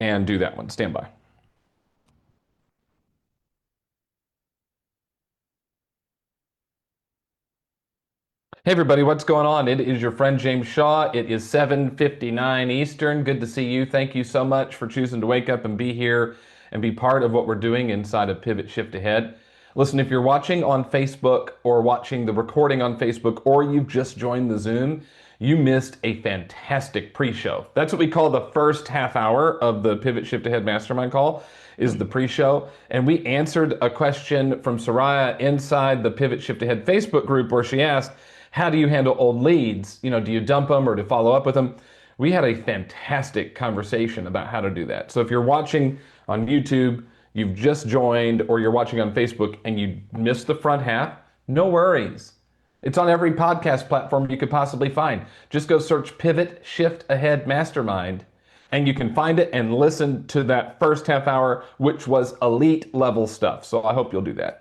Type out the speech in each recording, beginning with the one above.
and do that one. Stand by. Hey everybody, what's going on? It is your friend James Shaw. It is 7:59 Eastern. Good to see you. Thank you so much for choosing to wake up and be here and be part of what we're doing inside of Pivot Shift Ahead. Listen, if you're watching on Facebook or watching the recording on Facebook, or you've just joined the Zoom, you missed a fantastic pre-show. That's what we call the first half hour of the Pivot Shift Ahead Mastermind call, is the pre-show. And we answered a question from Soraya inside the Pivot Shift Ahead Facebook group where she asked, how do you handle old leads? Do you dump them or to follow up with them? We had a fantastic conversation about how to do that. So if you're watching on YouTube, you've just joined, or you're watching on Facebook and you missed the front half, no worries. It's on every podcast platform you could possibly find. Just go search Pivot Shift Ahead Mastermind and you can find it and listen to that first half hour, which was elite level stuff. So I hope you'll do that.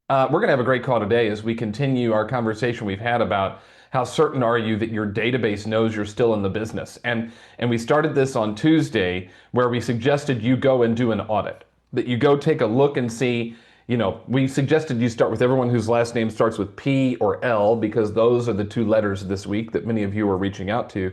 We're going to have a great call today as we continue our conversation we've had about how certain are you that your database knows you're still in the business. And we started this on Tuesday where we suggested you go and do an audit, that you go take a look and see, we suggested you start with everyone whose last name starts with P or L, because those are the two letters this week that many of you are reaching out to.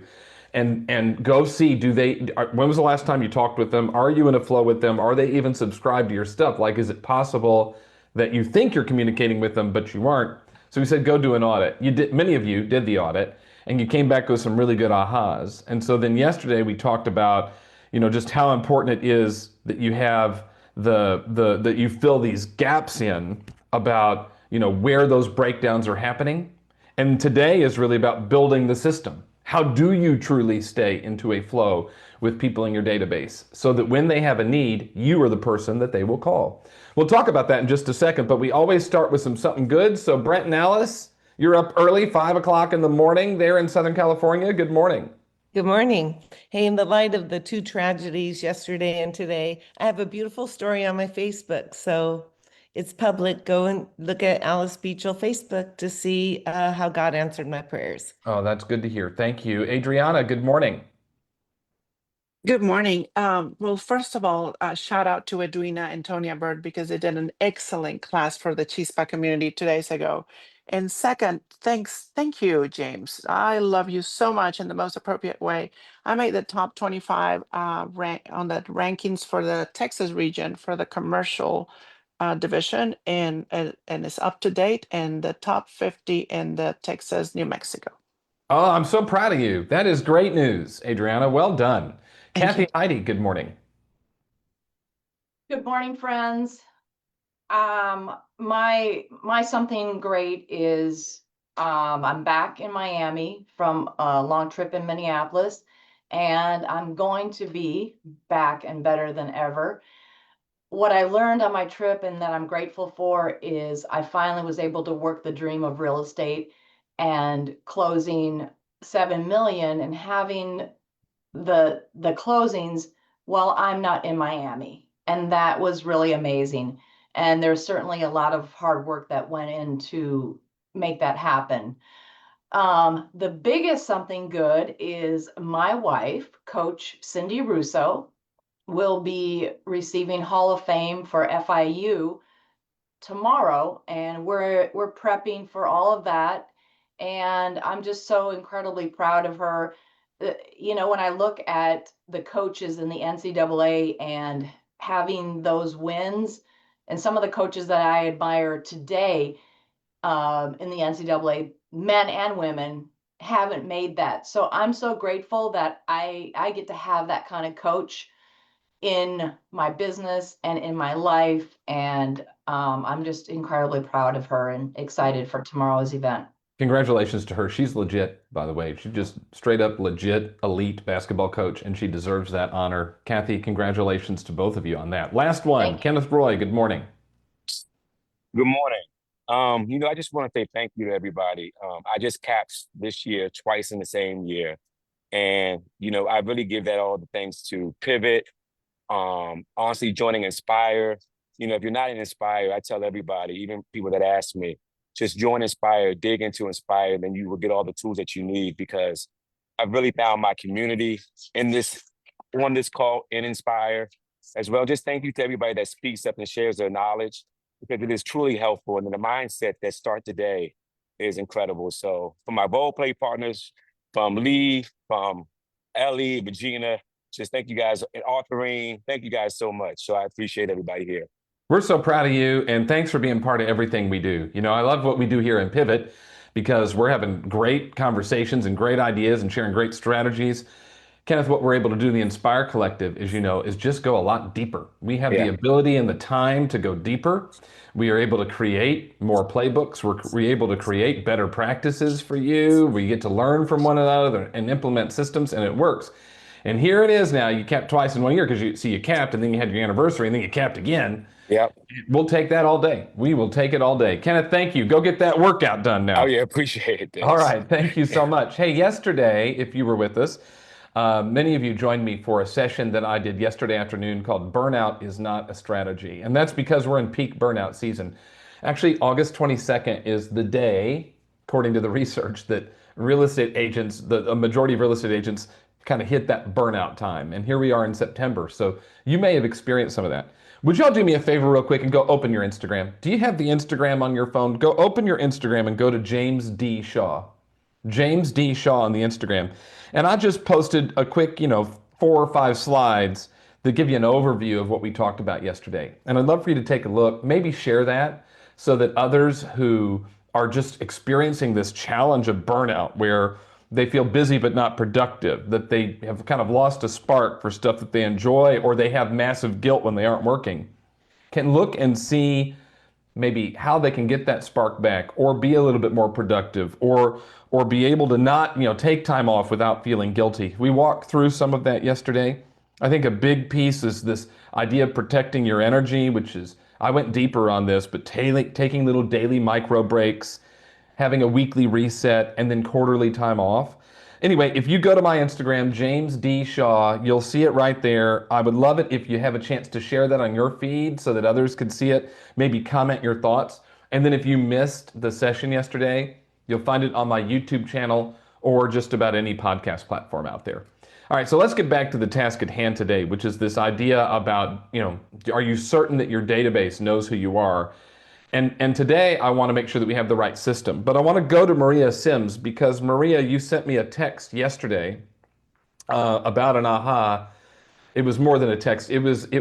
And go see, when was the last time you talked with them? Are you in a flow with them? Are they even subscribed to your stuff? Like, is it possible that you think you're communicating with them, but you aren't? So we said, go do an audit. Many of you did the audit, and you came back with some really good ahas. And so then yesterday we talked about, just how important it is that you have that you fill these gaps in about, where those breakdowns are happening. And today is really about building the system. How do you truly stay into a flow with people in your database so that when they have a need, you are the person that they will call? We'll talk about that in just a second, but we always start with something good. So Brent and Alice, you're up early, 5 o'clock in the morning there in Southern California. Good morning. Good morning. Hey, in the light of the two tragedies yesterday and today, I have a beautiful story on my Facebook. So it's public. Go and look at Alice Beachel Facebook to see how God answered my prayers. Oh, that's good to hear. Thank you. Adriana, good morning. Good morning. Well, first of all, shout out to Edwina and Tonya Bird because they did an excellent class for the Chispa community 2 days ago. And second, thank you, James. I love you so much in the most appropriate way. I made the top 25 rank on the rankings for the Texas region for the commercial division, and it's up to date, and the top 50 in the Texas, New Mexico. Oh, I'm so proud of you. That is great news, Adriana. Well done. Thank Kathy you. Heidi, good morning. Good morning, friends. My something great is I'm back in Miami from a long trip in Minneapolis, and I'm going to be back and better than ever. What I learned on my trip and that I'm grateful for is I finally was able to work the dream of real estate and closing 7 million and having the closings while I'm not in Miami. And that was really amazing. And there's certainly a lot of hard work that went in to make that happen. The biggest something good is my wife, Coach Cindy Russo, will be receiving Hall of Fame for FIU tomorrow, and we're prepping for all of that. And I'm just so incredibly proud of her. When I look at the coaches in the NCAA and having those wins, and some of the coaches that I admire today in the NCAA, men and women, haven't made that. So I'm so grateful that I get to have that kind of coach in my business and in my life. And I'm just incredibly proud of her and excited for tomorrow's event. Congratulations to her. She's legit, by the way. She's just straight up legit elite basketball coach, and she deserves that honor. Kathy, congratulations to both of you on that. Last one, Kenneth Roy, good morning. Good morning. I just want to say thank you to everybody. I just capped this year twice in the same year. And, I really give that all the thanks to Pivot, honestly joining Inspire. If you're not in Inspire, I tell everybody, even people that ask me, just join Inspire, dig into Inspire, then you will get all the tools that you need, because I've really found my community in this on this call and inspire as well. Just thank you to everybody that speaks up and shares their knowledge, because it is truly helpful. And the mindset that start today is incredible. So from my role play partners, from Lee, from Ellie, Regina, just thank you guys, and Arthurine, thank you guys so much. So I appreciate everybody here. We're so proud of you, and thanks for being part of everything we do. You know, I love what we do here in Pivot because we're having great conversations and great ideas and sharing great strategies. Kenneth, what we're able to do in the Inspire Collective, as you know, is just go a lot deeper. We have the Yeah. ability and the time to go deeper. We are able to create more playbooks. We're able to create better practices for you. We get to learn from one another and implement systems, and it works. And here it is now. You capped twice in 1 year because you capped, and then you had your anniversary, and then you capped again. Yep. We'll take that all day. We will take it all day. Kenneth, thank you. Go get that workout done Oh now. yeah, appreciate it. All Thanks. right. Thank you so much. Hey, yesterday, if you were with us, many of you joined me for a session that I did yesterday afternoon called Burnout is Not a Strategy. And that's because we're in peak burnout season. Actually, August 22nd is the day, according to the research, that real estate agents, a majority of real estate agents kind of hit that burnout time. And here we are in September. So you may have experienced some of that. Would y'all do me a favor real quick and go open your Instagram? Do you have the Instagram on your phone? Go open your Instagram and go to James D. Shaw. James D. Shaw on the Instagram. And I just posted a quick, 4 or 5 slides that give you an overview of what we talked about yesterday. And I'd love for you to take a look, maybe share that so that others who are just experiencing this challenge of burnout where they feel busy but not productive, that they have kind of lost a spark for stuff that they enjoy, or they have massive guilt when they aren't working, can look and see maybe how they can get that spark back or be a little bit more productive or be able to not, take time off without feeling guilty. We walked through some of that yesterday. I think a big piece is this idea of protecting your energy, which is, I went deeper on this, but taking little daily micro breaks, having a weekly reset, and then quarterly time off. Anyway, if you go to my Instagram, James D. Shaw, you'll see it right there. I would love it if you have a chance to share that on your feed so that others could see it, maybe comment your thoughts. And then if you missed the session yesterday, you'll find it on my YouTube channel or just about any podcast platform out there. All right, so let's get back to the task at hand today, which is this idea about, are you certain that your database knows who you are? And today I want to make sure that we have the right system. But I want to go to Maria Sims because Maria, you sent me a text yesterday about an aha. It was more than a text. It was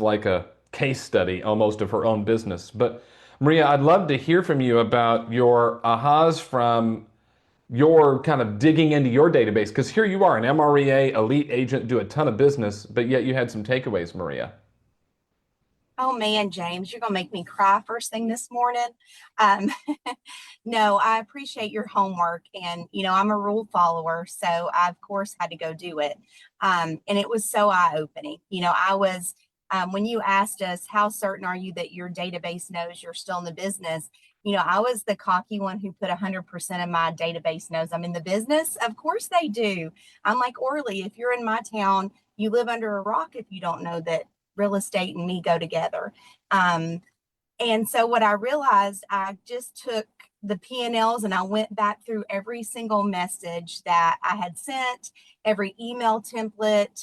like a case study almost of her own business. But Maria, I'd love to hear from you about your ahas from your kind of digging into your database, because here you are, an MREA elite agent, do a ton of business, but yet you had some takeaways, Maria. Oh man, James, you're gonna make me cry first thing this morning. Um, no, I appreciate your homework, and I'm a rule follower, so I of course had to go do it. And it was so eye-opening. I was when you asked us how certain are you that your database knows you're still in the business. I was the cocky one who put 100% of my database knows I'm in the business. Of course they do. I'm like Orly, if you're in my town, you live under a rock if you don't know that real estate and me go together. And so what I realized, I just took the P&Ls and I went back through every single message that I had sent, every email template,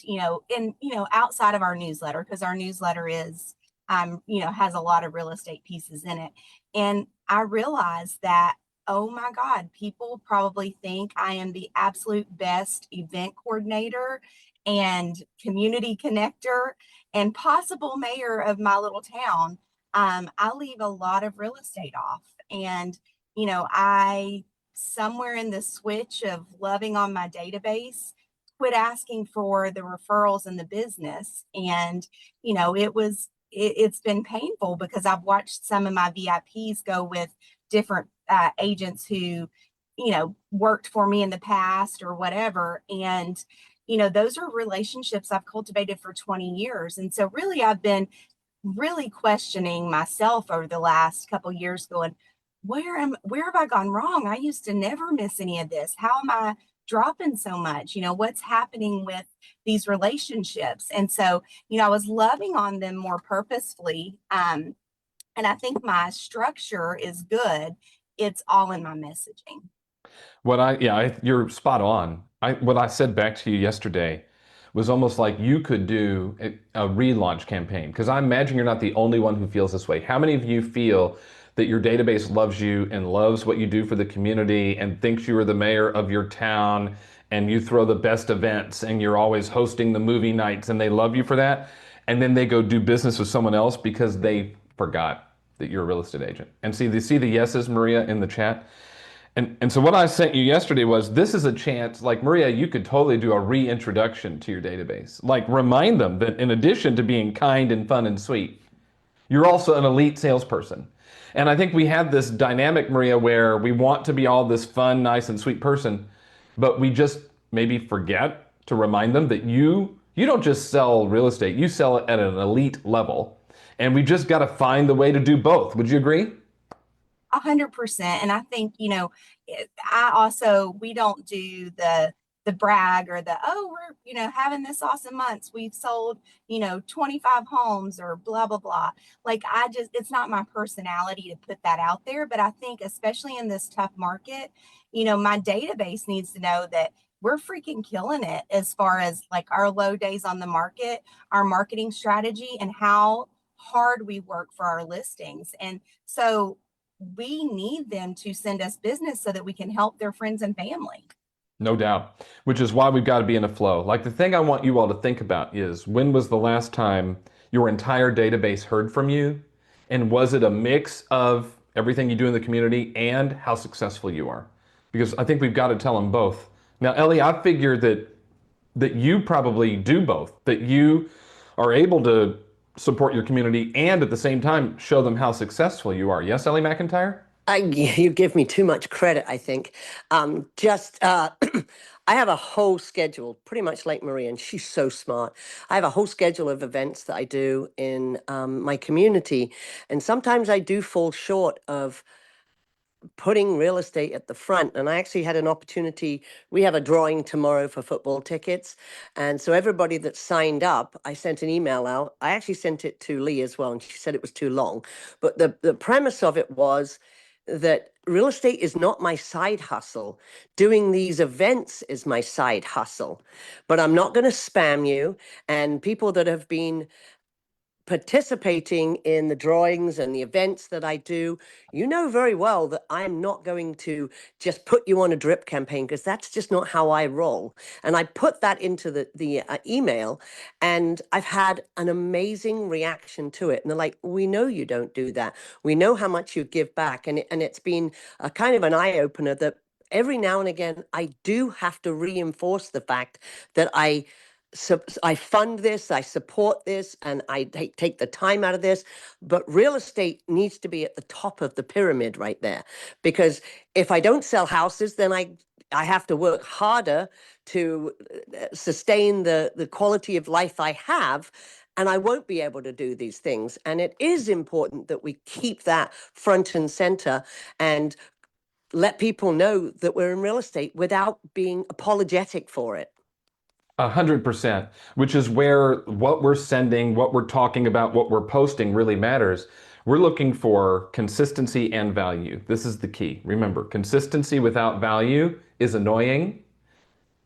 outside of our newsletter, because our newsletter is, has a lot of real estate pieces in it. And I realized that, oh my God, people probably think I am the absolute best event coordinator and community connector and possible mayor of my little town. I leave a lot of real estate off. And, I somewhere in the switch of loving on my database, quit asking for the referrals in the business. And, it's been painful because I've watched some of my VIPs go with different agents who, worked for me in the past or whatever. And, those are relationships I've cultivated for 20 years. And so really, I've been really questioning myself over the last couple years going, where have I gone wrong? I used to never miss any of this. How am I dropping so much? What's happening with these relationships? And so, I was loving on them more purposefully. And I think my structure is good. It's all in my messaging. You're spot on. What I said back to you yesterday was almost like you could do a relaunch campaign. Because I imagine you're not the only one who feels this way. How many of you feel that your database loves you and loves what you do for the community and thinks you are the mayor of your town and you throw the best events and you're always hosting the movie nights and they love you for that? And then they go do business with someone else because they forgot that you're a real estate agent. And see, you see the yeses, Maria, in the chat? And so what I sent you yesterday was, this is a chance, like Maria, you could totally do a reintroduction to your database. Like remind them that in addition to being kind and fun and sweet, you're also an elite salesperson. And I think we have this dynamic, Maria, where we want to be all this fun, nice, and sweet person, but we just maybe forget to remind them that you don't just sell real estate, you sell it at an elite level. And we just got to find the way to do both. Would you agree? 100%. And I think, we don't do the brag or we're, having this awesome months. We've sold, 25 homes or blah, blah, blah. Like it's not my personality to put that out there. But I think especially in this tough market, my database needs to know that we're freaking killing it as far as like our low days on the market, our marketing strategy, and how hard we work for our listings. And so we need them to send us business so that we can help their friends and family. No doubt, which is why we've got to be in a flow. Like the thing I want you all to think about is, when was the last time your entire database heard from you? And was it a mix of everything you do in the community and how successful you are? Because I think we've got to tell them both. Now, Ellie, I figure that you probably do both, that you are able to support your community and at the same time show them how successful you are. Yes, Ellie McIntyre? You give me too much credit, I think. I have a whole schedule, pretty much like Maria, and she's so smart. I have a whole schedule of events that I do in my community, and sometimes I do fall short of putting real estate at the front. And I actually had an opportunity. We have a drawing tomorrow for football tickets. And so everybody that signed up, I sent an email out. I actually sent it to Lee as well, and she said it was too long. But the premise of it was that real estate is not my side hustle. Doing these events is my side hustle. But I'm not going to spam you. And people that have been participating in the drawings and the events that I do, you know very well that I'm not going to just put you on a drip campaign, because that's just not how I roll. And I put that into the email, and I've had an amazing reaction to it. And they're like, we know you don't do that. We know how much you give back. And it's been a kind of an eye opener that every now and again, I do have to reinforce the fact that I fund this, I support this, and I take the time out of this. But real estate needs to be at the top of the pyramid right there. Because if I don't sell houses, then I have to work harder to sustain the quality of life I have. And I won't be able to do these things. And it is important that we keep that front and center and let people know that we're in real estate without being apologetic for it. 100%, which is where what we're sending, what we're talking about, what we're posting really matters. We're looking for consistency and value. This is the key. Remember, consistency without value is annoying.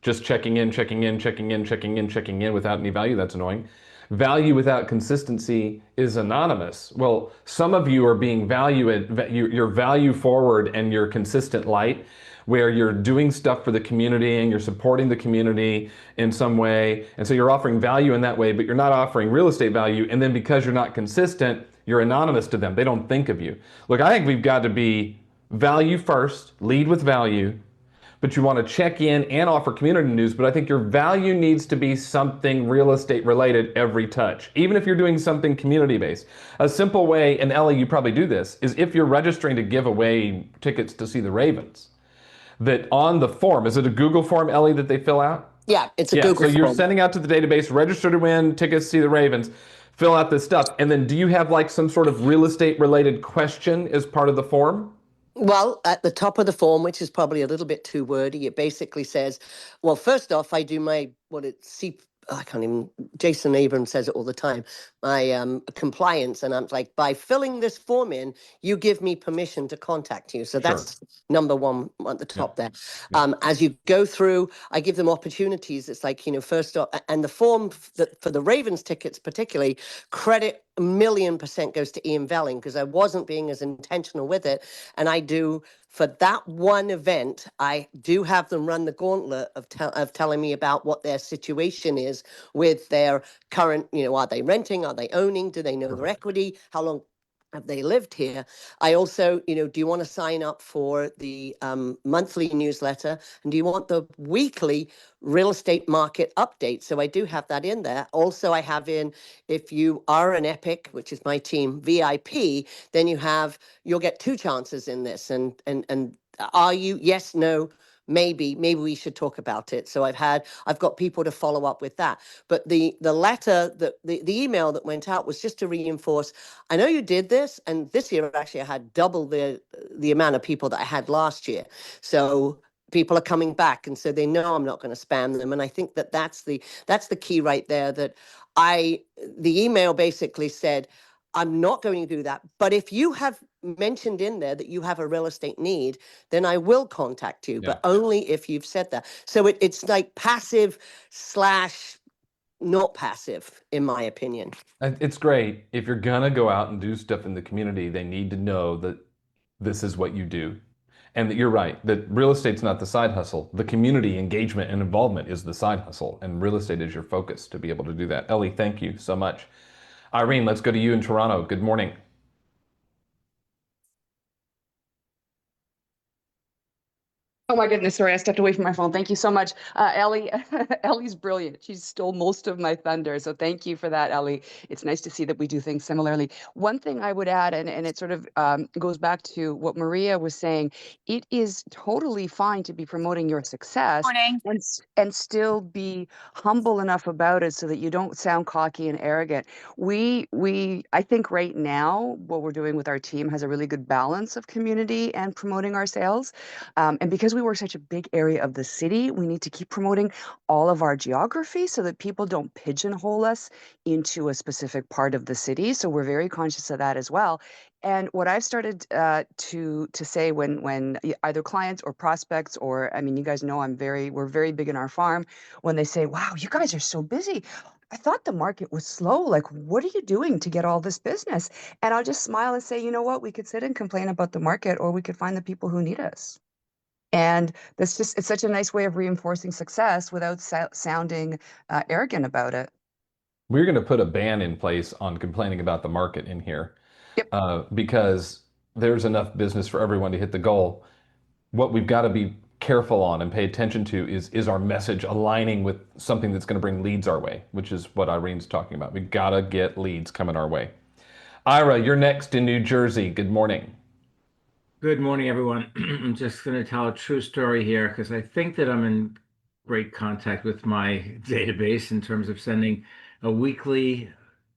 Just checking in, checking in, checking in, checking in, checking in without any value, that's annoying. Value without consistency is anonymous. Well, some of you are being you're value forward and you're consistent light, where you're doing stuff for the community and you're supporting the community in some way. And so you're offering value in that way, but you're not offering real estate value. And then because you're not consistent, you're anonymous to them. They don't think of you. Look, I think we've got to be value first, lead with value, but you want to check in and offer community news. But I think your value needs to be something real estate related every touch, even if you're doing something community based. A simple way, and Ellie, you probably do this, is if you're registering to give away tickets to see the Ravens, that on the form, is it a Google form, Ellie, that they fill out? Yeah, it's a Google form. So you're form. sending out to the database, register to win tickets to see the Ravens, fill out this stuff. And then do you have like some sort of real estate related question as part of the form? Well, at the top of the form, which is probably a little bit too wordy, it basically says, well, first off, I do my I can't even, Jason Abrams says it all the time, my compliance. And I'm like, by filling this form in, you give me permission to contact you. So Sure. that's number one at the Yeah. top there. Yeah. As you go through, I give them opportunities. It's like, first off, and the form that for the Ravens tickets, particularly, credit 1,000,000% goes to Ian Velling because I wasn't being as intentional with it. And I do, for that one event, I do have them run the gauntlet of telling me about what their situation is with their current, are they renting? Are they owning? Do they know their Perfect. equity? How long have they lived here? I also, do you want to sign up for the monthly newsletter? And do you want the weekly real estate market update? So I do have that in there. Also, I have in, if you are an Epic, which is my team, VIP, then you'll get two chances in this. And are you, yes, no, maybe we should talk about it. So I've got people to follow up with that. But the letter that the email that went out was just to reinforce, I know you did this, and this year actually I had double the amount of people that I had last year. So people are coming back, and so they know I'm not going to spam them. And I think that's the key right there. The email basically said, I'm not going to do that. But if you have mentioned in there that you have a real estate need, then I will contact you, Yeah. but only if you've said that. So it's like passive slash not passive, in my opinion. It's great. If you're gonna go out and do stuff in the community, they need to know that this is what you do. And that you're right, that real estate's not the side hustle. The community engagement and involvement is the side hustle, and real estate is your focus to be able to do that. Ellie, thank you so much. Irene, let's go to you in Toronto. Good morning. Oh my goodness, sorry, I stepped away from my phone. Thank you so much. Ellie, Ellie's brilliant. She stole most of my thunder. So thank you for that, Ellie. It's nice to see that we do things similarly. One thing I would add, and it sort of goes back to what Maria was saying, it is totally fine to be promoting your success Morning. and still be humble enough about it so that you don't sound cocky and arrogant. I think right now what we're doing with our team has a really good balance of community and promoting our sales. And because we work such a big area of the city, we need to keep promoting all of our geography so that people don't pigeonhole us into a specific part of the city. So we're very conscious of that as well. And what I've started to say when either clients or prospects, or I mean, you guys know we're very big in our farm, when they say, "Wow, you guys are so busy. I thought the market was slow. Like, what are you doing to get all this business?" And I'll just smile and say, "You know what? We could sit and complain about the market, or we could find the people who need us." And it's such a nice way of reinforcing success without sounding arrogant about it. We're going to put a ban in place on complaining about the market in here Yep. because there's enough business for everyone to hit the goal. What we've got to be careful on and pay attention to is our message aligning with something that's going to bring leads our way, which is what Irene's talking about. We've got to get leads coming our way. Ira, you're next in New Jersey. Good morning. Good morning, everyone. I'm just going to tell a true story here because I think that I'm in great contact with my database in terms of sending a weekly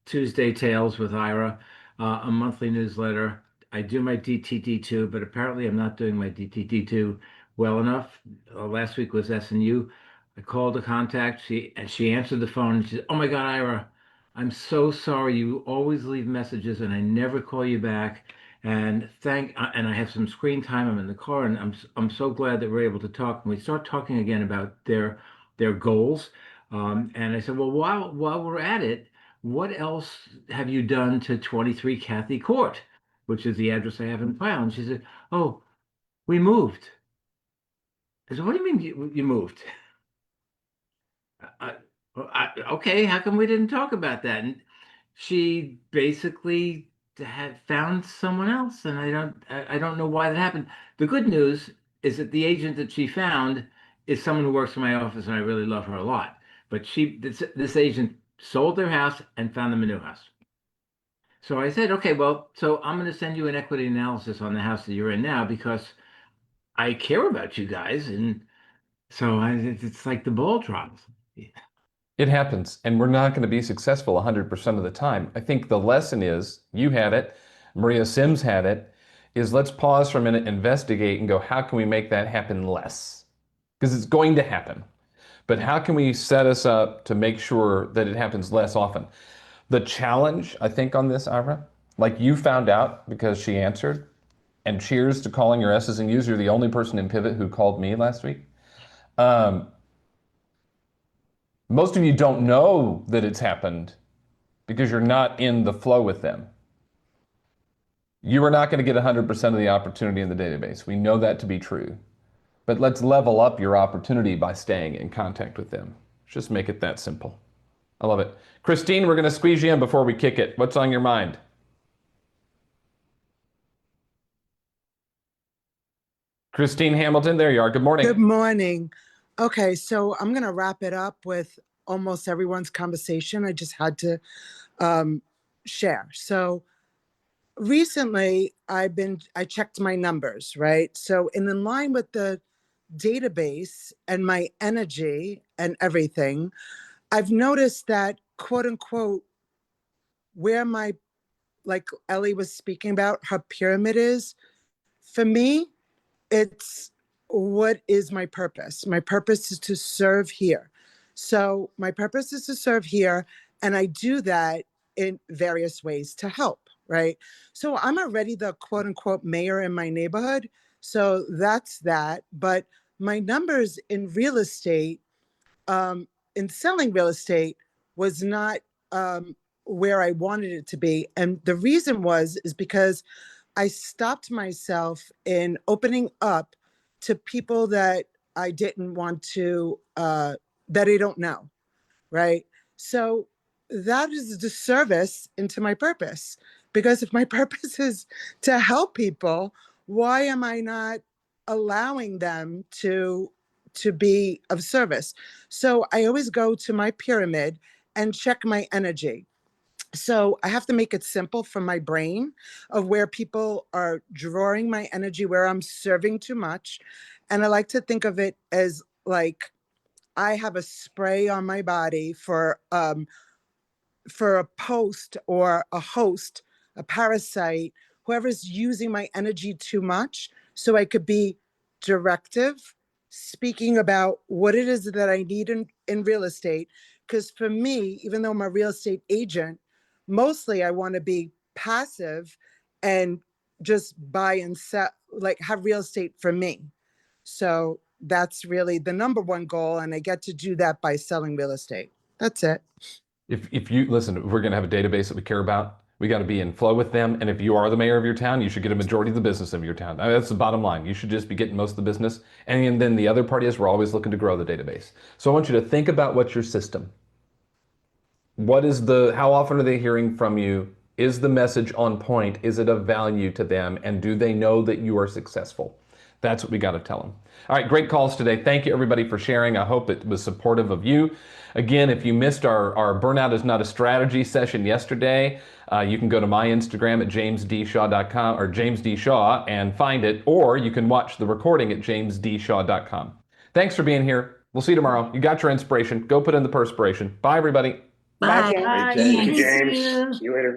Tuesday Tales with Ira, a monthly newsletter. I do my DTD2, but apparently I'm not doing my DTD2 well enough. Last week was SNU. I called the contact. She answered the phone and she said, "Oh my God, Ira, I'm so sorry. You always leave messages and I never call you back. And I have some screen time. I'm in the car, and I'm so glad that we're able to talk." And we start talking again about their goals. And I said, "Well, while we're at it, what else have you done to 23 Kathy Court, which is the address I have in file?" And she said, "Oh, we moved." I said, "What do you mean you moved?" I, okay, how come we didn't talk about that? And she basically had found someone else, and I don't know why that happened. The good news is that the agent that she found is someone who works in my office, and I really love her a lot. But this agent sold their house and found them a new house. So I said, "Okay, well, so I'm going to send you an equity analysis on the house that you're in now because I care about you guys." And so it's like the ball drops. It happens, and we're not going to be successful 100% of the time. I think the lesson is, you had it, Maria Sims had it, is let's pause for a minute, investigate, and go, how can we make that happen less? Because it's going to happen. But how can we set us up to make sure that it happens less often? The challenge, I think, on this, Ira, like you found out because she answered, and cheers to calling your S's and U's. You're the only person in Pivot who called me last week. Most of you don't know that it's happened because you're not in the flow with them. You are not going to get 100% of the opportunity in the database. We know that to be true. But let's level up your opportunity by staying in contact with them. Just make it that simple. I love it. Christine, we're going to squeeze you in before we kick it. What's on your mind? Christine Hamilton, there you are. Good morning. Good morning. Okay, so I'm going to wrap it up with almost everyone's conversation. I just had to share. So recently I checked my numbers, right? So in line with the database and my energy and everything, I've noticed that, quote unquote, where my, like Ellie was speaking about, her pyramid is, for me, it's what is my purpose? My purpose is to serve here. So my purpose is to serve here, and I do that in various ways to help, right? So I'm already the quote unquote mayor in my neighborhood. So that's that. But my numbers in real estate, in selling real estate, was not where I wanted it to be. And the reason is because I stopped myself in opening up to people that I didn't want to, that I don't know, right? So that is a disservice into my purpose. Because if my purpose is to help people, why am I not allowing them to be of service? So I always go to my pyramid and check my energy. So I have to make it simple for my brain of where people are drawing my energy, where I'm serving too much. And I like to think of it as like I have a spray on my body for a post or a host, a parasite, whoever's using my energy too much, so I could be directive, speaking about what it is that I need in real estate. Because for me, even though I'm a real estate agent, mostly I want to be passive and just buy and sell, like have real estate for me. So that's really the number one goal. And I get to do that by selling real estate. That's it. If you listen, if we're going to have a database that we care about, we got to be in flow with them. And if you are the mayor of your town, you should get a majority of the business of your town. I mean, that's the bottom line. You should just be getting most of the business. And then the other part is we're always looking to grow the database. So I want you to think about what's your system. How often are they hearing from you? Is the message on point? Is it of value to them? And do they know that you are successful? That's what we got to tell them. All right, great calls today. Thank you, everybody, for sharing. I hope it was supportive of you. Again, if you missed our Burnout is Not a Strategy session yesterday, you can go to my Instagram at jamesdshaw.com or James D. Shaw and find it, or you can watch the recording at jamesdshaw.com. Thanks for being here. We'll see you tomorrow. You got your inspiration. Go put in the perspiration. Bye, everybody. Bye, Bye. James. Thank you, James. See you later.